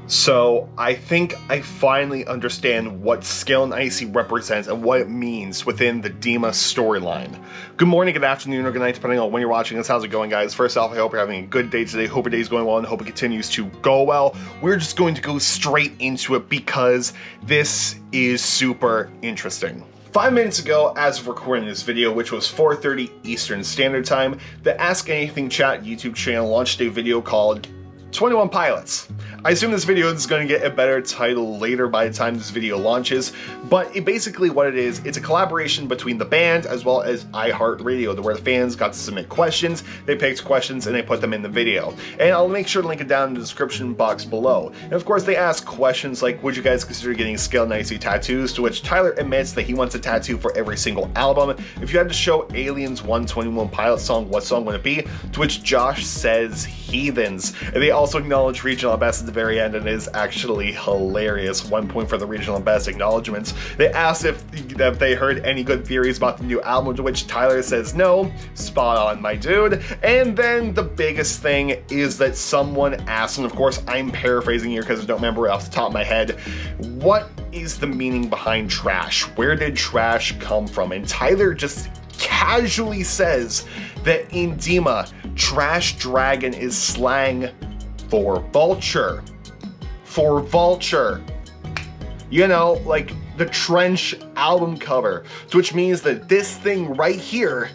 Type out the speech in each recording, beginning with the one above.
So I think I finally understand what Scale and Icy represents and what it means within the Dima storyline. Good morning, good afternoon, or good night, depending on when you're watching this. How's it going, guys? First off, I hope you're having a good day today. Hope your day's going well and hope it continues to go well. We're just going to go straight into it because this is super interesting. 5 minutes ago, as of recording this video, which was 4:30 Eastern Standard Time, the Ask Anything Chat YouTube channel launched a video called 21 Pilots. I assume this video is going to get a better title later by the time this video launches, but basically what it is, it's a collaboration between the band as well as iHeartRadio, where the fans got to submit questions, they picked questions, and they put them in the video. And I'll make sure to link it down in the description box below. And of course they ask questions like, would you guys consider getting Scale and Icy tattoos? To which Tyler admits that he wants a tattoo for every single album. If you had to show Aliens one 21 Pilots song, what song would it be? To which Josh says Heathens. And they also acknowledge regional best at the very end, and it is actually hilarious. 1 point for the regional best acknowledgements. They asked if they heard any good theories about the new album, to which Tyler says no. Spot on, my dude. And then the biggest thing is that someone asked, and of course I'm paraphrasing here because I don't remember off the top of my head, what is the meaning behind trash? Where did trash come from? And Tyler just casually says that in Dima, trash dragon is slang for vulture. For vulture. You know, like the Trench album cover. Which means that this thing right here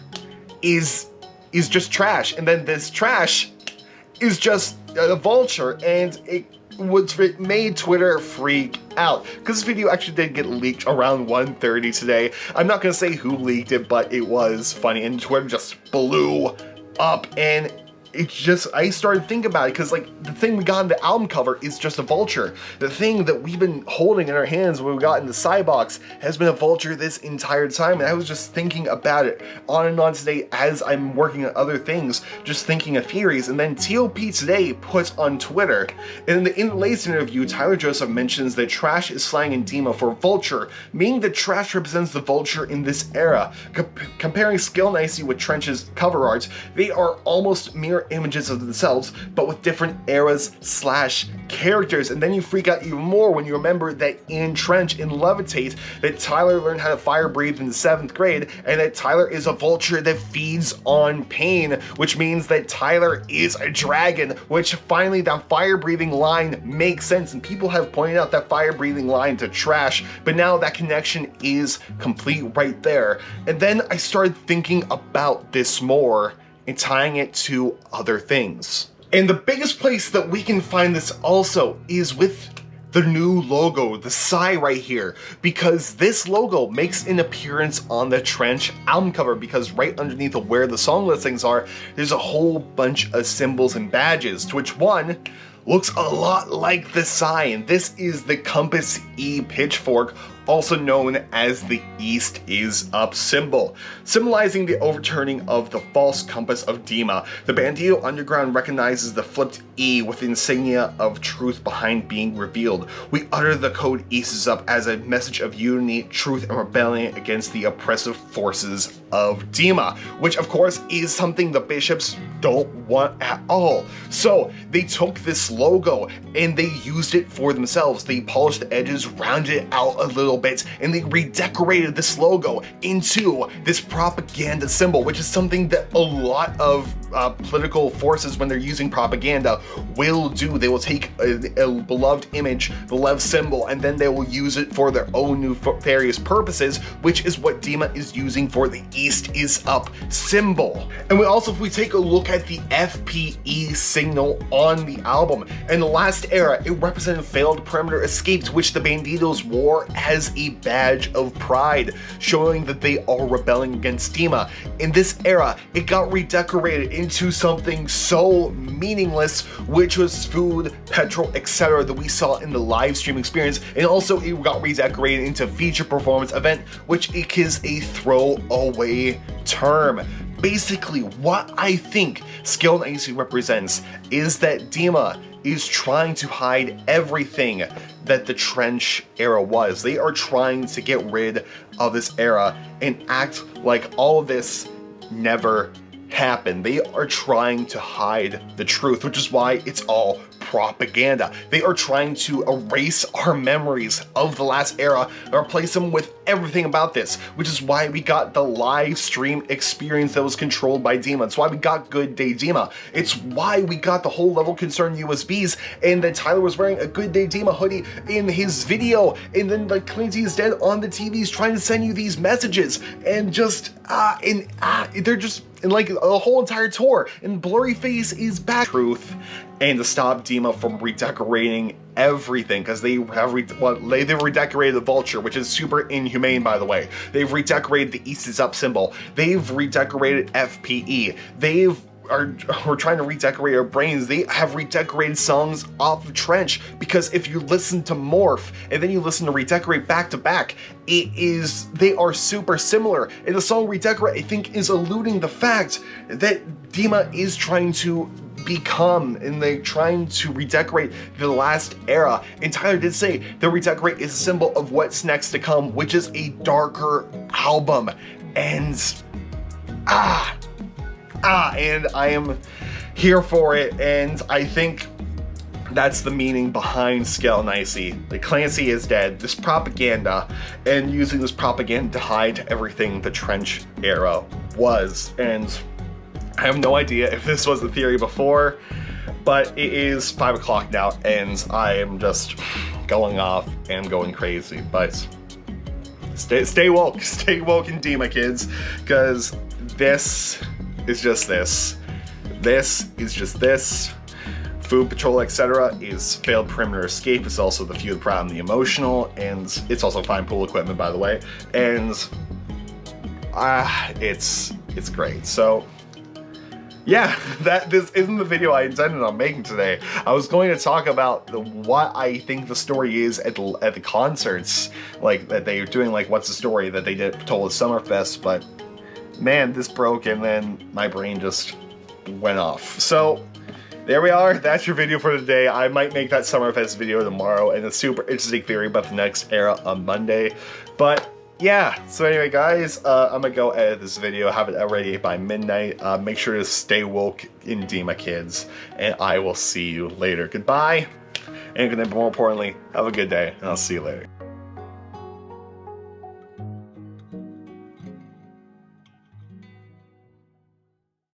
is just trash. And then this trash is just a vulture. And it made Twitter freak out. Because this video actually did get leaked around 1:30 today. I'm not going to say who leaked it, but it was funny. And Twitter just blew up. And it's just, I started thinking about it because, like, the thing we got in the album cover is just a vulture. The thing that we've been holding in our hands when we got in the side box has been a vulture this entire time, and I was just thinking about it on and on today as I'm working on other things, just thinking of theories. And then TOP today puts on Twitter, and in the latest interview, Tyler Joseph mentions that trash is slang in Dima for vulture, meaning that trash represents the vulture in this era. Comparing Scale and Icy with Trench's cover art, they are almost mirror images of themselves, but with different eras / characters. And then you freak out even more when you remember that in Trench, in Levitate, that Tyler learned how to fire breathe in the 7th grade, and that Tyler is a vulture that feeds on pain, which means that Tyler is a dragon, which finally that fire breathing line makes sense. And people have pointed out that fire breathing line to trash, but now that connection is complete right there. And then I started thinking about this more and tying it to other things. And the biggest place that we can find this also is with the new logo, the Psy right here, because this logo makes an appearance on the Trench album cover, because right underneath of where the song listings are, there's a whole bunch of symbols and badges, to which one looks a lot like the Psy, and this is the Compass E pitchfork, also known as the East is Up symbol, symbolizing the overturning of the false compass of Dima. The Bandido Underground recognizes the flipped E with the insignia of truth behind being revealed. We utter the code East is Up as a message of unity, truth, and rebellion against the oppressive forces of Dima, which of course is something the bishops don't want at all. So they took this logo and they used it for themselves. They polished the edges, rounded it out a little bit, and they redecorated this logo into this propaganda symbol, which is something that a lot of political forces, when they're using propaganda, will do. They will take a beloved image, the Lev symbol, and then they will use it for their own nefarious purposes, which is what Dima is using for the East is Up symbol. And if we take a look at the FPE Signal on the album, in the last era, it represented failed perimeter escapes, which the Bandidos wore as a badge of pride, showing that they are rebelling against Dima. In this era, it got redecorated into something so meaningless, which was food, petrol, etc. that we saw in the live stream experience, and also it got redecorated into feature performance event, which is a throwaway term. Basically, what I think Scale and Icy represents is that Dima is trying to hide everything that the Trench era was. They are trying to get rid of this era and act like all of this never happened. They are trying to hide the truth, which is why it's all propaganda. They are trying to erase our memories of the last era and replace them with everything about this, which is why we got the live stream experience that was controlled by Dima. It's why we got Good Day Dima. It's why we got the whole level concern USBs, and then Tyler was wearing a Good Day Dima hoodie in his video, and then like Clancy is dead on the TVs trying to send you these messages, and just they're just in like a whole entire tour, and Blurry Face is back. Truth, and to stop Dima from redecorating everything, because they've redecorated the Vulture, which is super inhumane, by the way. They've redecorated the East is Up symbol. They've redecorated FPE. We're trying to redecorate our brains. They have redecorated songs off of Trench, because if you listen to Morph and then you listen to Redecorate back to back, they are super similar. And the song Redecorate, I think, is alluding the fact that Dima is trying to become, and they're trying to redecorate the last era. And Tyler did say the Redecorate is a symbol of what's next to come, which is a darker album. And and I am here for it, and I think that's the meaning behind Skeleton Icy. Like, Clancy is dead. This propaganda, and using this propaganda to hide everything the Trench era was. And I have no idea if this was the theory before, but it is 5 o'clock now, and I am just going off and going crazy. But stay woke in Dima, kids, because this is just this. This is just this. Food Patrol, etc. is failed perimeter escape. It's also the feud problem, the emotional, and it's also fine pool equipment, by the way. And it's great. So yeah, this isn't the video I intended on making today. I was going to talk about what I think the story is at the concerts, like that they're doing, like what's the story that they told at Summerfest, but man, this broke and then my brain just went off. So there we are. That's your video for today. I might make that Summerfest video tomorrow and a super interesting theory about the next era on Monday. But yeah, so anyway guys, I'm gonna go edit this video, have it ready by midnight. Make sure to stay woke in Dima, kids, and I will see you later. Goodbye, and more importantly, have a good day, and I'll see you later.